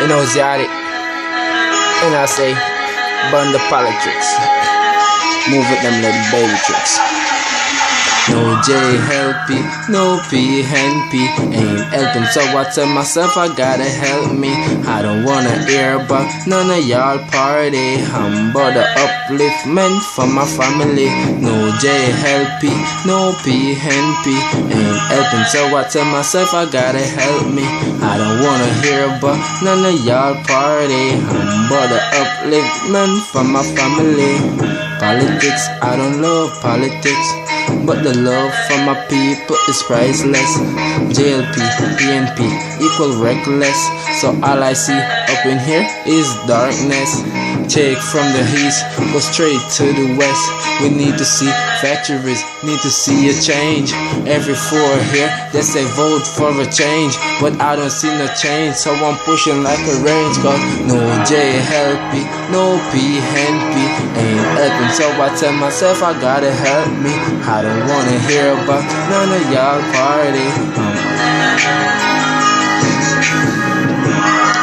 knows Yachty, and I say, burn the politics, move with them little baby tricks. No J help me, no P and P ain't helping, so I tell myself I gotta help me. I don't wanna hear about none of y'all party. I'm about the upliftment for my family. No J help me, no P and P ain't helping, so I tell myself I gotta help me. I don't wanna hear about none of y'all party. I'm about the upliftment for my family. Politics, I don't love politics, but the love for my people is priceless. JLP, PNP equal reckless, so all I see up in here is darkness. Take from the east, go straight to the west. We need to see factories, need to see a change. Every 4 here, they say vote for a change, but I don't see no change, so I'm pushing like a range. Cause no J help me, no P and P ain't helping, so I tell myself I gotta help me. I don't wanna hear about none of y'all party.